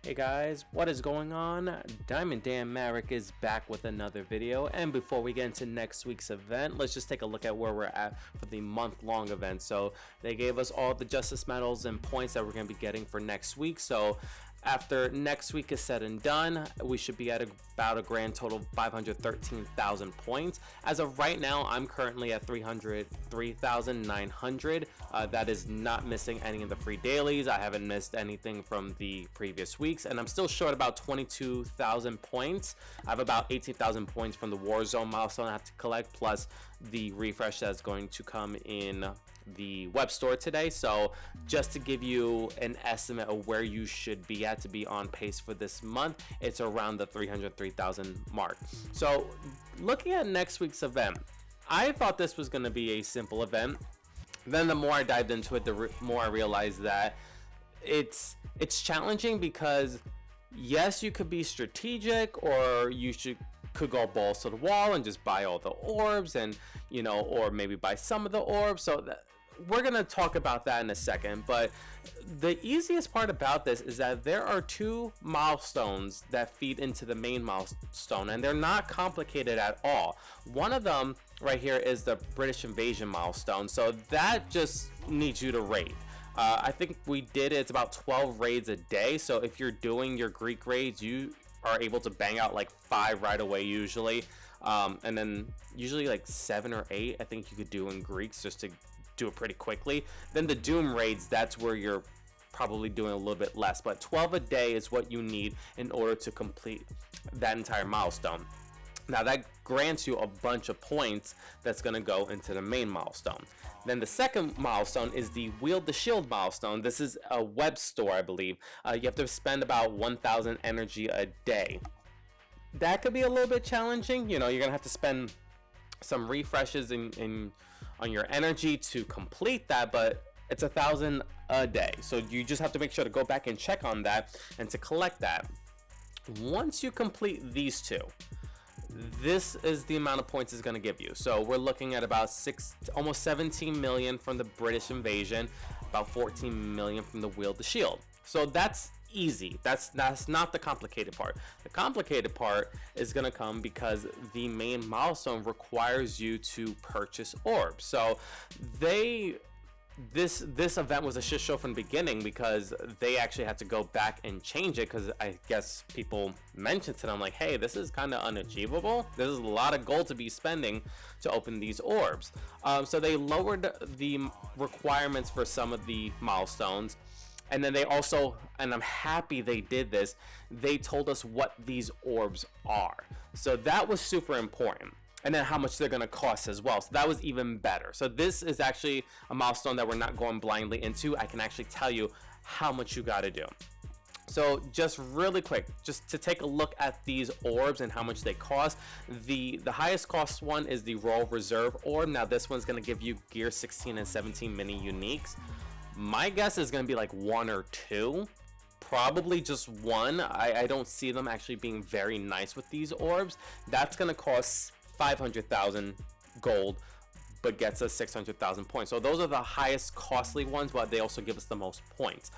Hey guys, what is going on? Diamond Dan Merrick is back with another video, and before we get into next week's event, let's just take a look at where we're at for the month-long event. So they gave us all the justice medals and points that we're going to be getting for next week. So after next week is said and done, we should be at about a grand total of 513,000 points. As of right now, I'm currently at 303,900. That is not missing any of the free dailies. I haven't missed anything from the previous weeks, and I'm still short about 22,000 points. I have about 18,000 points from the Warzone milestone I have to collect, plus the refresh that's going to come in the web store today. So just to give you an estimate of where you should be at to be on pace for this month, it's around the 303,000 mark. So looking at next week's event, I thought this was going to be a simple event. Then the more I dived into it, the more I realized that it's challenging, because yes, you could be strategic, or you could go balls to the wall and just buy all the orbs, and or maybe buy some of the orbs. So we're gonna talk about that in a second, but the easiest part about this is that there are two milestones that feed into the main milestone, and they're not complicated at all. One of them right here is the British invasion milestone, so that just needs you to raid. I think we did it. It's about 12 raids a day, so if you're doing your Greek raids, you are able to bang out like 5 right away usually, and then usually like 7 or 8 I think you could do in Greeks, just to do it pretty quickly. Then the Doom raids, that's where you're probably doing a little bit less, but 12 a day is what you need in order to complete that entire milestone. Now that grants you a bunch of points that's going to go into the main milestone. Then the second milestone is the Wield the Shield milestone. This is a web store, I believe. You have to spend about 1,000 energy a day. That could be a little bit challenging. You're going to have to spend some refreshes on your energy to complete that, but it's 1,000 a day. So you just have to make sure to go back and check on that and to collect that. Once you complete these two, this is the amount of points it's going to give you. So we're looking at about almost 17 million from the British invasion, about 14 million from the Wield the Shield. So that's easy. That's not the complicated part. The complicated part is going to come because the main milestone requires you to purchase orbs. So this event was a shit show from the beginning, because they actually had to go back and change it, because I guess people mentioned to them like, hey, this is kind of unachievable. There's a lot of gold to be spending to open these orbs. So they lowered the requirements for some of the milestones. And then they also, and I'm happy they did this, they told us what these orbs are. So that was super important. And then how much they're going to cost as well. So that was even better. So this is actually a milestone that we're not going blindly into. I can actually tell you how much you got to do. So just really quick, just to take a look at these orbs and how much they cost. The highest cost one is the Royal Reserve orb. Now this one's going to give you Gear 16 and 17 mini uniques. My guess is going to be like 1 or 2. Probably just 1. I don't see them actually being very nice with these orbs. That's going to cost 500,000 gold, but gets us 600,000 points. So those are the highest costly ones, but they also give us the most points.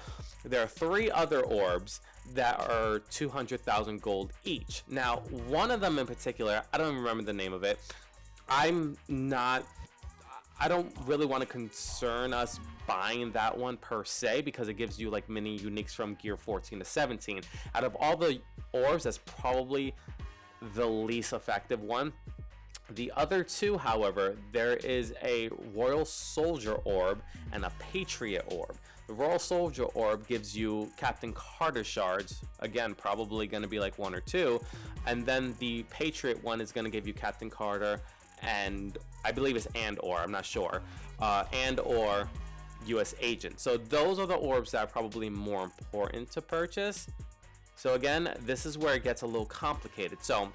There are 3 other orbs that are 200,000 gold each. Now one of them in particular, I don't remember the name of it. I don't really want to concern us buying that one per se, because it gives you like mini uniques from Gear 14 to 17. Out of all the orbs, that's probably the least effective one. The other 2, however, there is a Royal Soldier orb and a Patriot orb. The Royal Soldier orb gives you Captain Carter shards, again probably going to be like 1 or 2, and then the Patriot one is going to give you Captain Carter, and I believe it's or, I'm not sure, and or US Agent. So those are the orbs that are probably more important to purchase. So again, this is where it gets a little complicated. So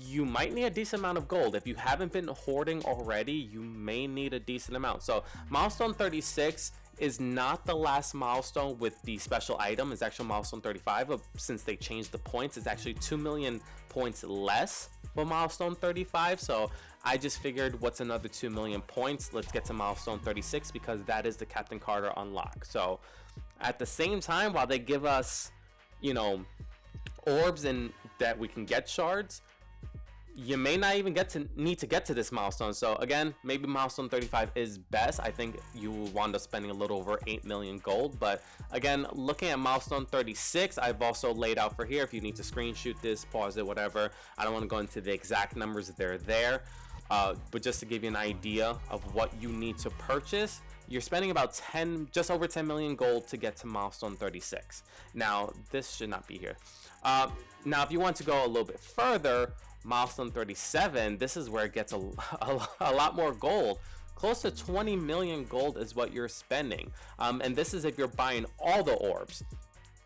you might need a decent amount of gold. If you haven't been hoarding already, you may need a decent amount. So milestone 36 is not the last milestone with the special item. It's actually milestone 35, but since they changed the points, it's actually 2 million points less for milestone 35. So I just figured, what's another 2 million points? Let's get to milestone 36, because that is the Captain Carter unlock. So at the same time, while they give us you know, orbs and that we can get shards, you may not even need to get to this milestone. So again, maybe milestone 35 is best. I think you will wind up spending a little over 8 million gold. But again, looking at milestone 36, I've also laid out for here if you need to screenshot this, pause it, whatever. I don't want to go into the exact numbers that they're there, but just to give you an idea of what you need to purchase, you're spending about just over 10 million gold to get to milestone 36. Now this should not be here. Now if you want to go a little bit further, milestone 37, this is where it gets a lot more gold. Close to 20 million gold is what you're spending, and this is if you're buying all the orbs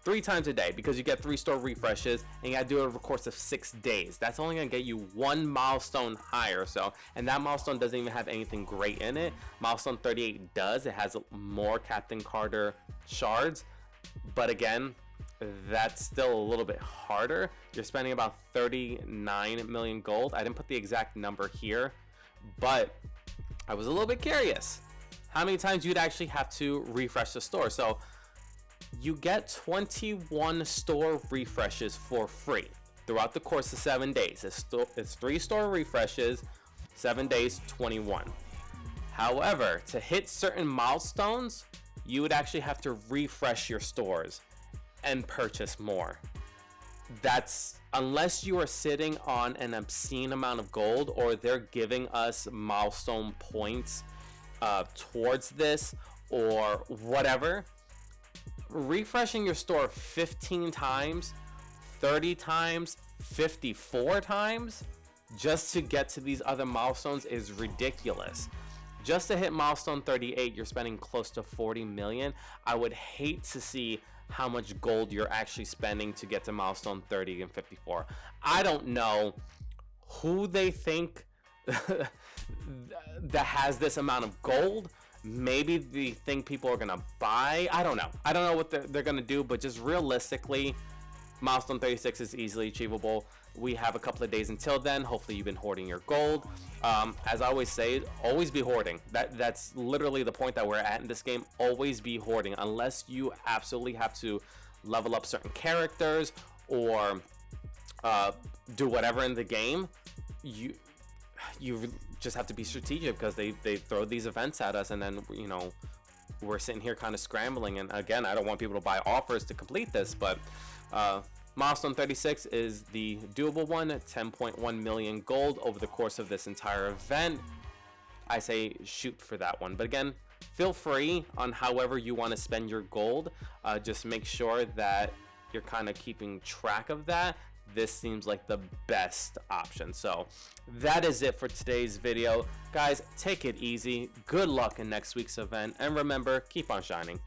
3 times a day, because you get 3 store refreshes and you gotta do it over the course of 6 days. That's only gonna get you 1 milestone higher. So, and that milestone doesn't even have anything great in it. Milestone 38 does. It has more Captain Carter shards, but again, that's still a little bit harder. You're spending about 39 million gold. I didn't put the exact number here, but I was a little bit curious how many times you'd actually have to refresh the store. So you get 21 store refreshes for free throughout the course of 7 days. It's 3 store refreshes, 7 days, 21. However, to hit certain milestones, you would actually have to refresh your stores and purchase more. That's unless you are sitting on an obscene amount of gold, or they're giving us milestone points towards this or whatever. Refreshing your store 15 times, 30 times, 54 times just to get to these other milestones is ridiculous. Just to hit milestone 38, you're spending close to 40 million. I would hate to see how much gold you're actually spending to get to milestone 30 and 54. I don't know who they think that has this amount of gold. Maybe they think people are gonna buy. I don't know what they're gonna do, but just realistically, milestone 36 is easily achievable. We have a couple of days until then. Hopefully you've been hoarding your gold. As I always say, always be hoarding. That's literally the point that we're at in this game. Always be hoarding, unless you absolutely have to level up certain characters or do whatever in the game. You just have to be strategic, because they throw these events at us, and then, you know, we're sitting here kind of scrambling. And again, I don't want people to buy offers to complete this, but milestone 36 is the doable one. 10.1 million gold over the course of this entire event. I say shoot for that one, but again, feel free on however you want to spend your gold. Just make sure that you're kind of keeping track of that. This seems like the best option. So that is it for today's video, guys. Take it easy, good luck in next week's event, and remember, keep on shining.